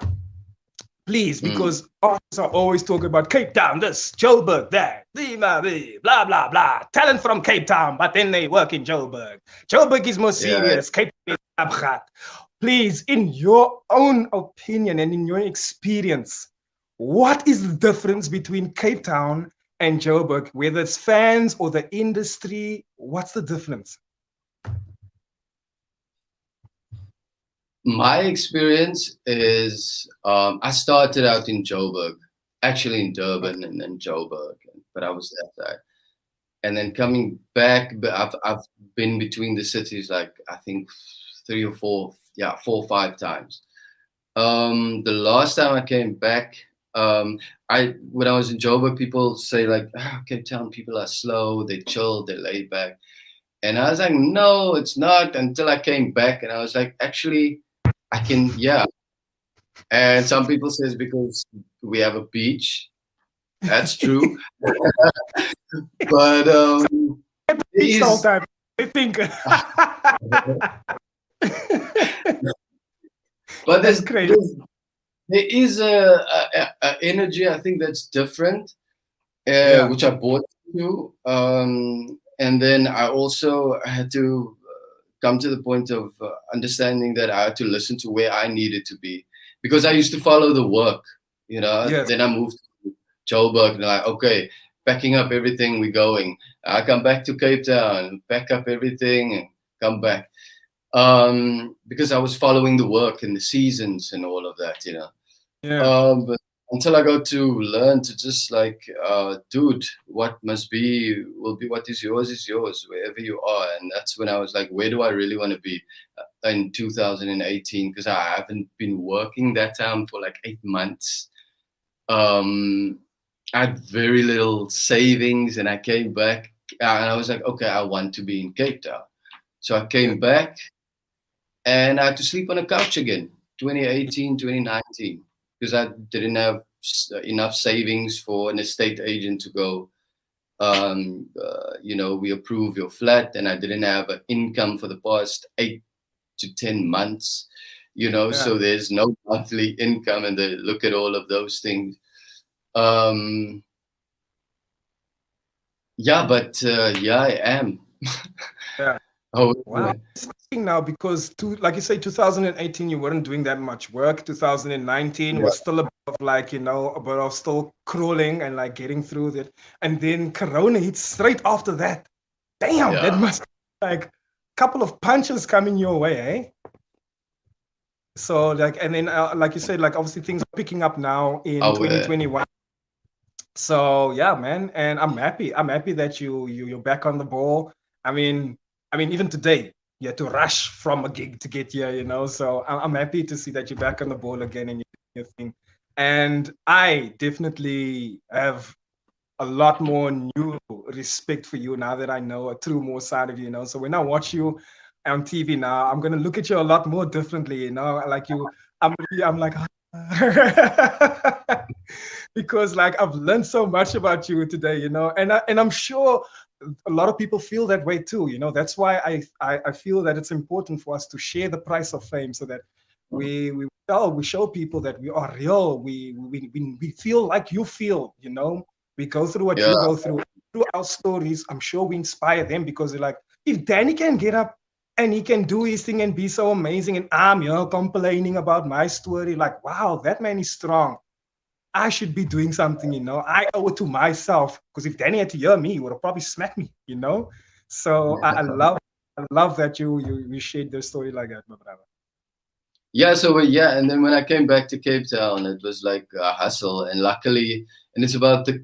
please, Mm, because artists are always talking about Cape Town, this, Joburg, that, blah blah blah. Talent from Cape Town, but then they work in Joburg. Joburg is more yeah. serious. Cape Town is abgat. Please, in your own opinion and in your experience, what is the difference between Cape Town and Joburg? Whether it's fans or the industry, what's the difference? My experience is I started out in Joburg, actually in Okay. Durban and then Joburg, but I was that side. And then coming back, but I've been between the cities like I think three or four, yeah, 4 or 5 times. The last time I came back, I when I was in Joburg, people say like, Cape Town people are slow, they chill, they laid back, and I was like, no, it's not. Until I came back, and I was like, actually, I can, yeah. And some people says because we have a beach, that's true, but there Beach the whole is. time. I think. But That's crazy. there is a energy I think that's different, Yeah. which I bought to, and then I also had to come to the point of understanding that I had to listen to where I needed to be because I used to follow the work, Yes. Then I moved to Joburg, and like, okay, packing up everything, we're going. I come back to Cape Town, pack up everything, and come back. because I was following the work and the seasons and all of that, you know. Yeah. But until I got to learn to just like, dude, what must be will be. What is yours, wherever you are. And that's when I was like, where do I really want to be in 2018? Because I haven't been working that time for like 8 months. Um, I had very little savings, and I came back and I was like, okay, I want to be in Cape Town. So I Yeah. came back and I had to sleep on a couch again, 2018, 2019, because I didn't have enough savings for an estate agent to go, you know, we approve your flat, and I didn't have an income for the past 8 to 10 months, you know, Yeah. so there's no monthly income, and they look at all of those things. Um, yeah, but yeah, I am. Yeah. Wow. However, It's interesting now because, like you say, 2018, you weren't doing that much work. 2019 yeah, was still a bit of like, a bit of still crawling and like getting through that. And then Corona hit straight after that. Damn, that yeah, must be like a couple of punches coming your way, eh? So like, and then like you said, like obviously things are picking up now in our 2021. So yeah, man, and I'm happy. I'm happy that you're back on the ball. I mean, even today you had to rush from a gig to get here, So I'm happy to see that you're back on the ball again and you're doing your thing. And I definitely have a lot more new respect for you now that I know a true more side of you. So when I watch you on TV now, I'm gonna look at you a lot more differently, like you. I'm like. Because like I've learned so much about you today, and I'm sure a lot of people feel that way too. That's why I feel that it's important for us to share the price of fame so that we show people that we are real. We feel like you feel. We go through what yeah, you go through our stories. I'm sure we inspire them because they're like, if Danny can get up and he can do his thing and be so amazing, and I'm complaining about my story, like, wow, that man is strong. I should be doing something, I owe it to myself. Because if Danny had to hear me, he would have probably smacked me. So I love that you shared the story like that, my brother. yeah. So yeah, and then when I came back to Cape Town, it was like a hustle, and luckily, and it's about the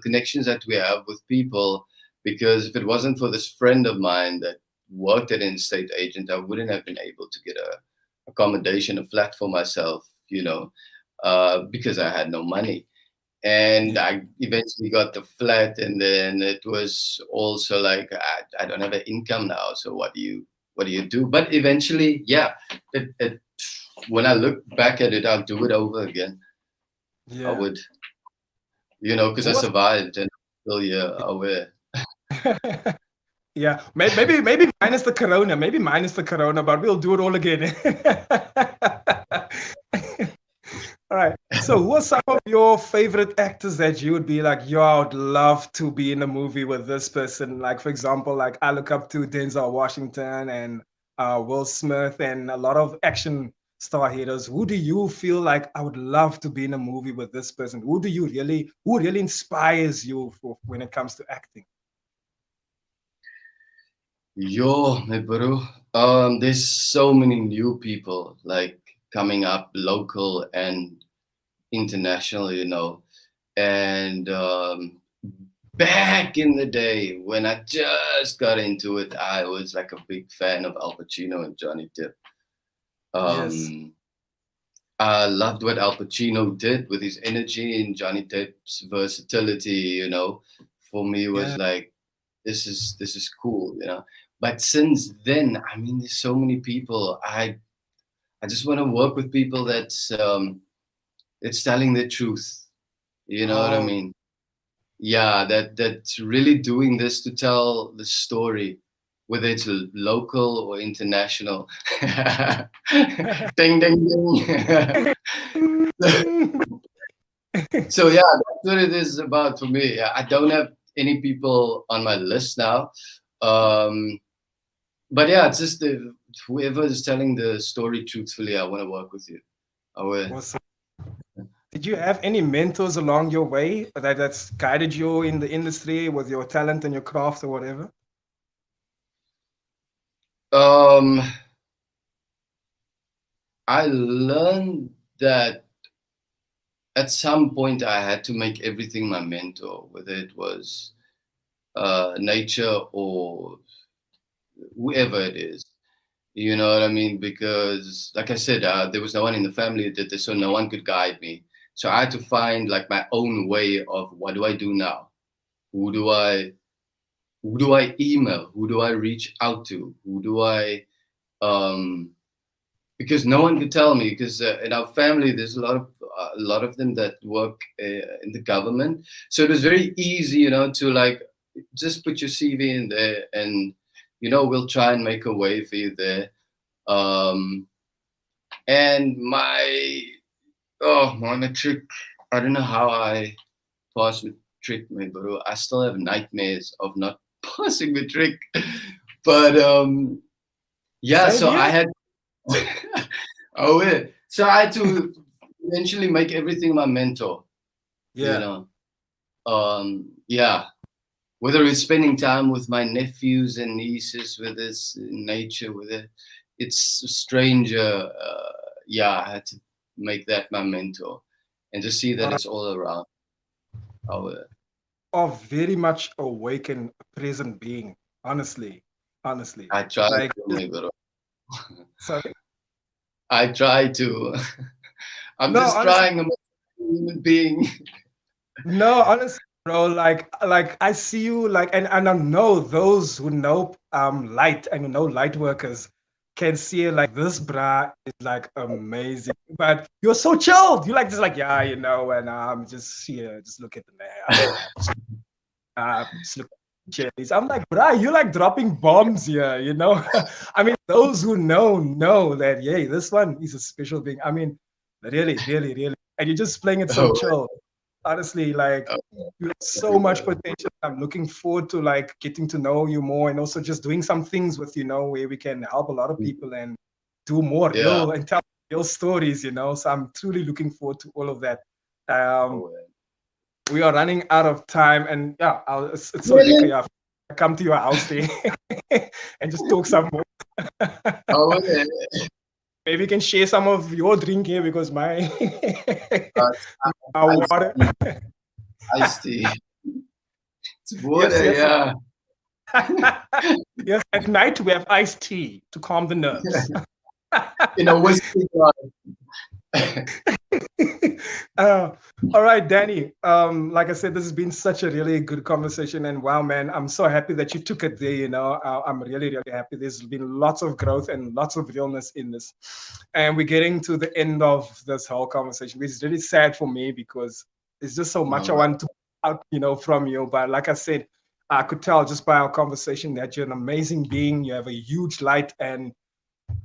connections that we have with people. Because if it wasn't for this friend of mine that worked at an estate agent, I wouldn't have been able to get a accommodation, a flat for myself, because I had no money. And Yeah. I eventually got the flat, and then it was also like I don't have an income now, so what do you do? But eventually, yeah, when I look back at it, I'll do it over again. I Yeah. would, because I Who was survived and still yeah, aware. Yeah, maybe minus the corona, but we'll do it all again. All right. So, who are some of your favorite actors that you would be like, yo, I would love to be in a movie with this person? Like, for example, like I look up to Denzel Washington and Will Smith and a lot of action star heroes. Who do you feel like I would love to be in a movie with this person? Who really inspires you for when it comes to acting? Yo, my bro. There's so many new people like coming up, local and international, and back in the day when I just got into it, I was like a big fan of Al Pacino and Johnny Depp. Yes. Um, I loved what Al Pacino did with his energy, and Johnny Depp's versatility. For me was Yeah. like this is cool. But since then, I mean, there's so many people. I just want to work with people that's telling the truth. You know what I Oh, mean? Yeah, that's really doing this to tell the story, whether it's local or international. Ding ding ding. So yeah, that's what it is about for me. Yeah, I don't have any people on my list now, um, but yeah, it's just whoever is telling the story truthfully. I want to work with you. I will. awesome. Did you have any mentors along your way that's guided you in the industry with your talent and your craft or whatever? Um, I learned that at some point I had to make everything my mentor, whether it was nature or whoever it is. You know what I mean? Because, like I said, there was no one in the family that did this, so no one could guide me. So I had to find like my own way of what do I do now? Who do I who do I email? Who do I reach out to? Who do I because no one could tell me because in our family there's a lot of them that work in the government, so it was very easy, you know, to like just put your CV in there and you know we'll try and make a way for you there. um and my matric, I don't know how I passed matric, my bro. I still have nightmares of not passing matric. But yeah, Same so I here. had oh yeah. So I had to eventually make everything my mentor, you Yeah. know. Yeah. Whether it's spending time with my nephews and nieces, whether it's in nature, whether it's a stranger, yeah, I had to make that my mentor and to see that Uh, it's all around. Our, of very much awake and present being. Honestly, honestly, I try like to, my bro. sorry. I try to. I'm No, just honestly. trying. I'm a human being. No, honestly, bro, like I see you like and I know those who know light and who know light workers can see like this bra is like amazing. But you're so chilled. You like just like, yeah, you know, and just here, just look at the man. Just look at cherries. I'm like, bruh, you like dropping bombs here, you know? I mean, those who know that, yay, this one is a special thing. I mean, really, really, really. And you're just playing it so Oh, chill. Honestly, like oh, you have so much potential. I'm looking forward to like getting to know you more and also just doing some things with, you know, where we can help a lot of people and do more yeah. real and tell real stories, you know. So I'm truly looking forward to all of that. Um, Oh, we are running out of time, and yeah, it's so lekker. really? Yeah, I come to your house there and just talk some more. Oh, yeah. Maybe you can share some of your drink here because my Uh, our iced water. tea. Iced tea. It's Yes, water, yes, yeah. yes. At night we have iced tea to calm the nerves. In a whiskey glass. uh, all right, Danny. Like I said, this has been such a really good conversation, and wow, man, I'm so happy that you took it there. You know, I'm really, really happy. There's been lots of growth and lots of realness in this, and we're getting to the end of this whole conversation, which is really sad for me because there's just so much No, I man. want to out, you know, from you. But like I said, I could tell just by our conversation that you're an amazing being. You have a huge light and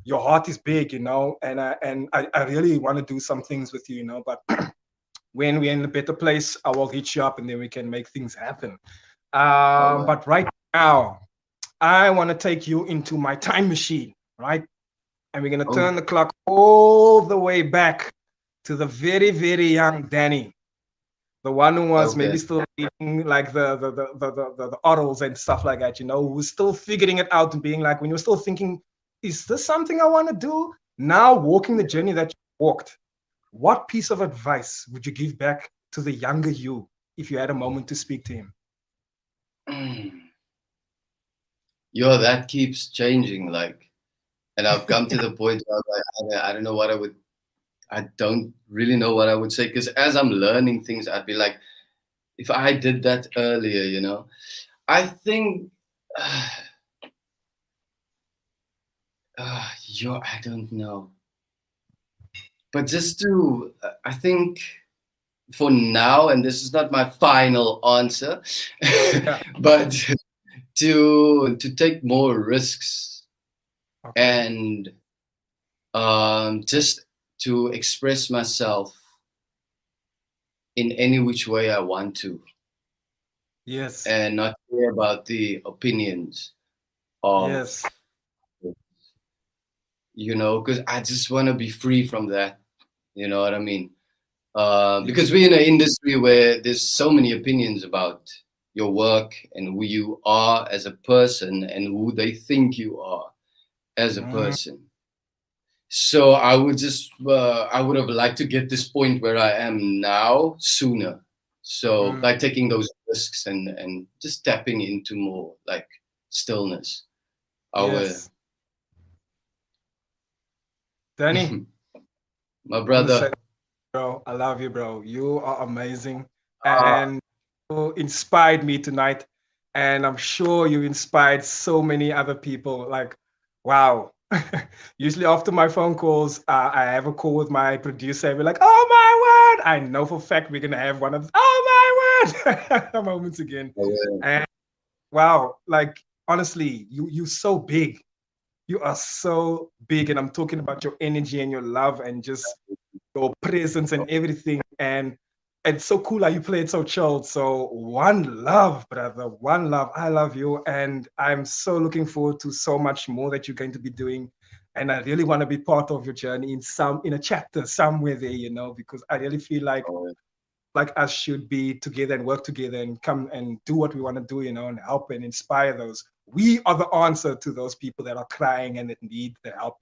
your heart is big, you know, and I really want to do some things with you, you know, but when we're in a better place, I will hit you up and then we can make things happen. Oh, well. But right now, I want to take you into my time machine, right? And we're going to Oh, turn the clock all the way back to the very, very young Danny, the one who was okay. maybe still reading like the orals and stuff like that, you know, who's still figuring it out and being like, when you're still thinking, is this something I want to do? Now walking the journey that you walked, what piece of advice would you give back to the younger you if you had a moment to speak to him? Yo, that keeps changing. Like, and I've come to the point where I'm like, I don't know what I don't really know what I would say because as I'm learning things, I'd be like, if I did that earlier, you know, I think, yo, I don't know. But just to, I think for now, and this is not my final answer, Yeah. but to take more risks Okay. and just to express myself in any which way I want to, Yes. and not care about the opinions of, Yes. you know, because I just want to be free from that. You know what I mean? Yes. Because we're in an industry where there's so many opinions about your work and who you are as a person and who they think you are. as a Mm, person. So I would have liked to get this point where I am now sooner. So mm, by taking those risks and just tapping into more like stillness, I will. yes. Danny, My I want to say, brother. bro, I love you, bro. You are amazing. Uh, And you inspired me tonight. And I'm sure you inspired so many other people. Like, wow. Usually after my phone calls, I have a call with my producer and we're like, oh my word. I know for a fact we're gonna have one of those, oh my word moments again. I will. And wow, like honestly, you're so big. You are so big. And I'm talking about your energy and your love and just your presence and everything. And it's so cool how you play it so chilled. So one love, brother, one love. I love you. And I'm so looking forward to so much more that you're going to be doing. And I really want to be part of your journey in a chapter somewhere there, because I really feel I will. like us should be together and work together and come and do what we want to do, and help and inspire those. We are the answer to those people that are crying and that need the help.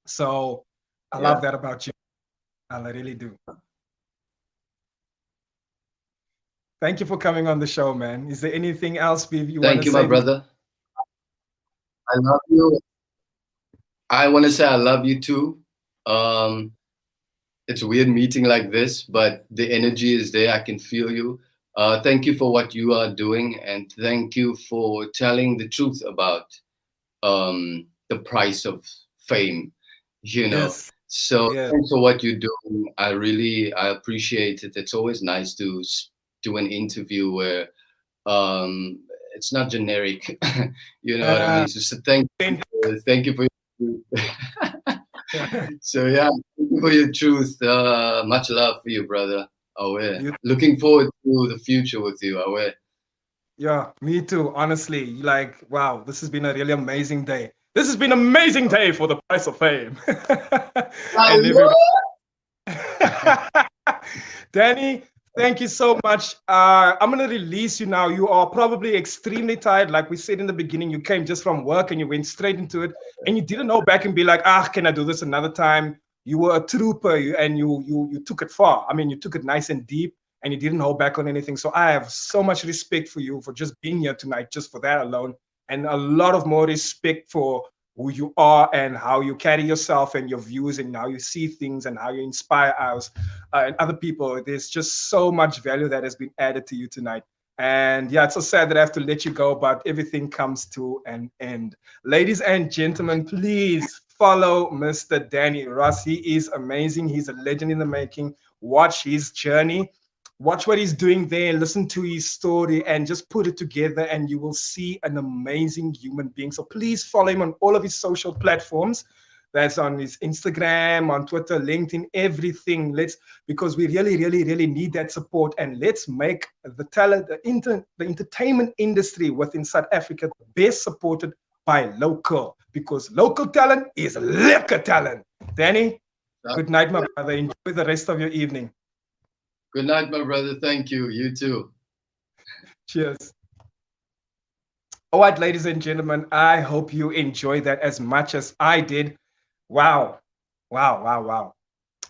So I love Yeah. that about you. I really do. Thank you for coming on the show, man. Is there anything else you want to Thank you, my say before? brother. I love you. I want to say I love you too. Um, it's a weird meeting like this, but the energy is there. I can feel you. Thank you for what you are doing, and thank you for telling the truth about the price of fame. You know, Yes, so yes. thanks for what you're doing. I appreciate it. It's always nice to do an interview where um, it's not generic. You know what I Uh, mean? So thank you for your so yeah, thank you for your truth. Much love for you, brother. Awe. you, Looking forward to the future with you, Awe. yeah, me too. Honestly, like, wow, this has been a really amazing day. This has been an amazing day for the price of fame, and everybody. Hello. Danny, thank you so much. I'm going to release you now. You are probably extremely tired. Like we said in the beginning, you came just from work and you went straight into it, and you didn't know back and be like, can I do this another time? You were a trooper, and you took it far. I mean, you took it nice and deep, and you didn't hold back on anything. So I have so much respect for you for just being here tonight, just for that alone, and a lot of more respect for who you are and how you carry yourself and your views and how you see things and how you inspire us and other people. There's just so much value that has been added to you tonight. And yeah, it's so sad that I have to let you go, but everything comes to an end. Ladies and gentlemen, please follow Mr. Danny Ross. He is amazing. He's a legend in the making. Watch his journey. Watch what he's doing there, listen to his story, and just put it together, and you will see an amazing human being. So please follow him on all of his social platforms. That's on his Instagram, on Twitter, LinkedIn, everything. Because we really, really, really need that support. And let's make the talent, the entertainment industry within South Africa best supported by local, because local talent is liquor talent. Danny, good night, my brother. Enjoy the rest of your evening. Good night, my brother. Thank you. You too. Cheers. All right, ladies and gentlemen, I hope you enjoyed that as much as I did. Wow. Wow, wow, wow.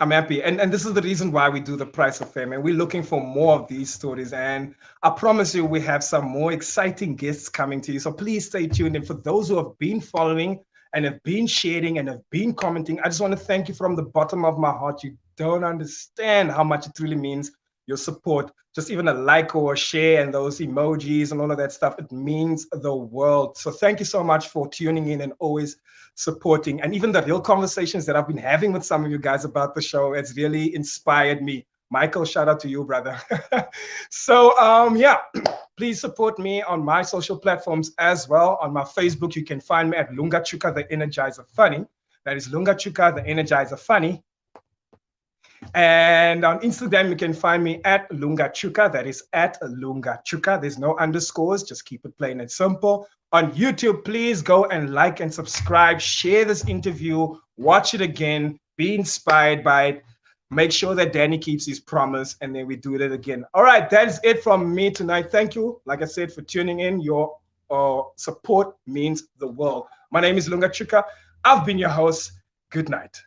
I'm happy. And this is the reason why we do the Price of Fame. And we're looking for more of these stories. And I promise you, we have some more exciting guests coming to you. So please stay tuned. And for those who have been following and have been sharing and have been commenting, I just want to thank you from the bottom of my heart. You don't understand how much it really means, your support. Just even a like or a share and those emojis and all of that stuff, it means the world. So thank you so much for tuning in and always supporting. And even the real conversations that I've been having with some of you guys about the show, it's really inspired me. Michael, shout out to you, brother. So yeah, please support me on my social platforms as well. On my Facebook, you can find me at Lunga Tshuka, the Energizer Funny. That is Lunga Tshuka, the Energizer Funny. And on Instagram, you can find me at Lunga Tshuka. That is at Lunga Tshuka. There's no underscores. Just keep it plain and simple. On YouTube, please go and like and subscribe. Share this interview. Watch it again. Be inspired by it. Make sure that Danny keeps his promise, and then we do it again. All right, that is it from me tonight. Thank you, like I said, for tuning in. Your or support means the world. My name is Lunga Tshuka. I've been your host. Good night.